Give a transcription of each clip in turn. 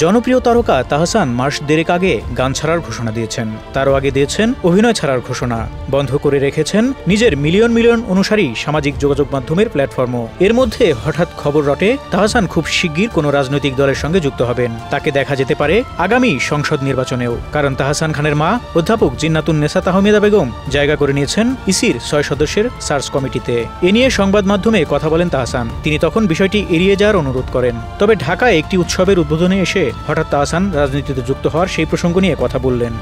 জনপ্রিয় তারকা তাহসান মাস দেড়েক আগে গান ছাড়ার ঘোষণা দিয়েছেন। তারও আগে দিয়েছেন অভিনয় ছাড়ার ঘোষণা। বন্ধ করে রেখেছেন নিজের মিলিয়ন মিলিয়ন অনুসারী সামাজিক যোগাযোগ মাধ্যমের প্ল্যাটফর্মও। এর মধ্যে হঠাৎ খবর রটে তাহসান খুব শিগগির কোনো রাজনৈতিক দলের সঙ্গে যুক্ত হবেন। তাকে দেখা যেতে পারে আগামী সংসদ নির্বাচনেও। কারণ তাহসান খানের মা অধ্যাপক জিন্নাতুন নেসা তাহমিদা বেগম জায়গা করে নিয়েছেন ইসির ৬ সদস্যের সার্চ কমিটিতে। এ নিয়ে সংবাদ মাধ্যমে কথা বলেন তাহসান। তিনি তখন বিষয়টি এড়িয়ে যাওয়ার অনুরোধ করেন। তবে ঢাকায় একটি উৎসবের উদ্বোধনে এসে হঠাৎ তাহসান রাজনীতিতে যুক্ত হওয়ার সেই প্রসঙ্গ নিয়ে কথা বললেন।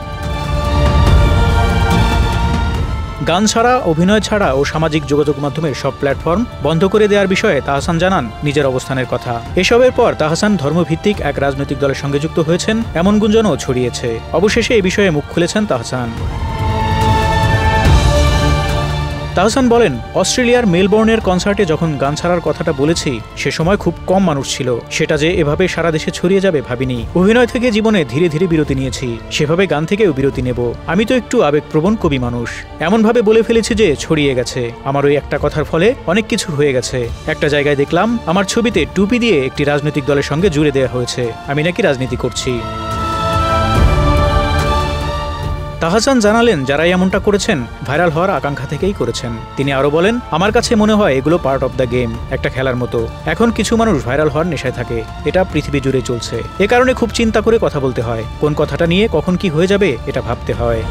গান ছাড়া, অভিনয় ছাড়া ও সামাজিক যোগাযোগ মাধ্যমের সব প্ল্যাটফর্ম বন্ধ করে দেওয়ার বিষয়ে তাহসান জানান নিজের অবস্থানের কথা। এসবের পর তাহসান ধর্মভিত্তিক এক রাজনৈতিক দলের সঙ্গে যুক্ত হয়েছেন এমন গুঞ্জনও ছড়িয়েছে। অবশেষে এ বিষয়ে মুখ খুলেছেন তাহসান। তাহসান বলেন, অস্ট্রেলিয়ার মেলবোর্নের কনসার্টে যখন গান ছাড়ার কথাটা বলেছি সে সময় খুব কম মানুষ ছিল। সেটা যে এভাবে সারা দেশে ছড়িয়ে যাবে ভাবিনি। অভিনয় থেকে জীবনে ধীরে ধীরে বিরতি নিয়েছি, সেভাবে গান থেকেও বিরতি নেব। আমি তো একটু আবেগপ্রবণ কবি মানুষ, এমনভাবে বলে ফেলেছি যে ছড়িয়ে গেছে। আমার ওই একটা কথার ফলে অনেক কিছু হয়ে গেছে। একটা জায়গায় দেখলাম আমার ছবিতে টুপি দিয়ে একটি রাজনৈতিক দলের সঙ্গে জুড়ে দেওয়া হয়েছে, আমি নাকি রাজনীতি করছি। তাহসান জানালেন, যারা এমনটা করেছেন ভাইরাল হওয়ার আকাঙ্ক্ষা থেকেই করেছেন। তিনি আরও বলেন, আমার কাছে মনে হয় এগুলো পার্ট অব দ্য গেম, একটা খেলার মতো। এখন কিছু মানুষ ভাইরাল হওয়ার নেশায় থাকে, এটা পৃথিবী জুড়ে চলছে। এ কারণে খুব চিন্তা করে কথা বলতে হয়। কোন কথাটা নিয়ে কখন কি হয়ে যাবে এটা ভাবতে হয়।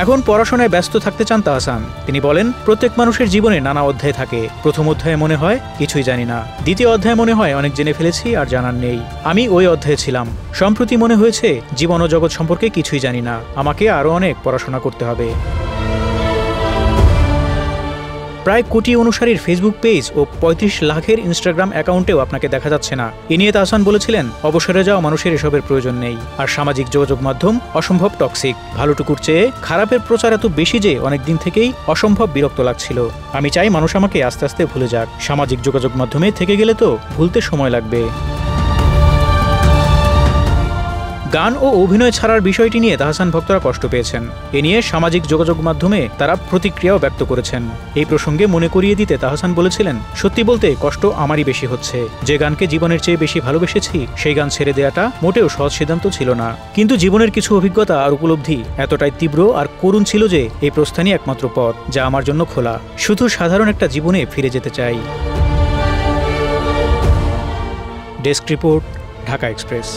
এখন পড়াশোনায় ব্যস্ত থাকতে চান তাহসান। তিনি বলেন, প্রত্যেক মানুষের জীবনে নানা অধ্যায় থাকে। প্রথম অধ্যায়ে মনে হয় কিছুই জানি না, দ্বিতীয় অধ্যায়ে মনে হয় অনেক জেনে ফেলেছি আর জানার নেই। আমি ওই অধ্যায়ে ছিলাম। সম্প্রতি মনে হয়েছে জীবন ও জগৎ সম্পর্কে কিছুই জানি না, আমাকে আরও অনেক পড়াশোনা করতে হবে। প্রায় কোটি অনুসারীর ফেসবুক পেজ ও ৩৫ লাখের ইনস্টাগ্রাম অ্যাকাউন্টেও আপনাকে দেখা যাচ্ছে না। এ নিয়ে তাহসান বলেছিলেন, অবসরে যাওয়া মানুষের এসবের প্রয়োজন নেই। আর সামাজিক যোগাযোগ মাধ্যম অসম্ভব টক্সিক। ভালোটুকুর চেয়ে খারাপের প্রচার এত বেশি যে অনেক দিন থেকেই অসম্ভব বিরক্ত লাগছিল। আমি চাই মানুষ আমাকে আস্তে আস্তে ভুলে যাক। সামাজিক যোগাযোগ মাধ্যমে থেকে গেলে তো ভুলতে সময় লাগবে। গান ও অভিনয় ছাড়ার বিষয়টি নিয়ে তাহসান ভক্তরা কষ্ট পেয়েছেন। এ নিয়ে সামাজিক যোগাযোগ মাধ্যমে তারা প্রতিক্রিয়াও ব্যক্ত করেছেন। এই প্রসঙ্গে মনে করিয়ে দিতে তাহসান বলেছিলেন, সত্যি বলতে কষ্ট আমারই বেশি হচ্ছে। যে গানকে জীবনের চেয়ে বেশি ভালোবেসেছি সেই গান ছেড়ে দেওয়াটা মোটেও সহজ সিদ্ধান্ত ছিল না। কিন্তু জীবনের কিছু অভিজ্ঞতা আর উপলব্ধি এতটাই তীব্র আর করুণ ছিল যে এই প্রস্থানই একমাত্র পথ যা আমার জন্য খোলা। শুধু সাধারণ একটা জীবনে ফিরে যেতে চাই। Desk report, Dhaka express.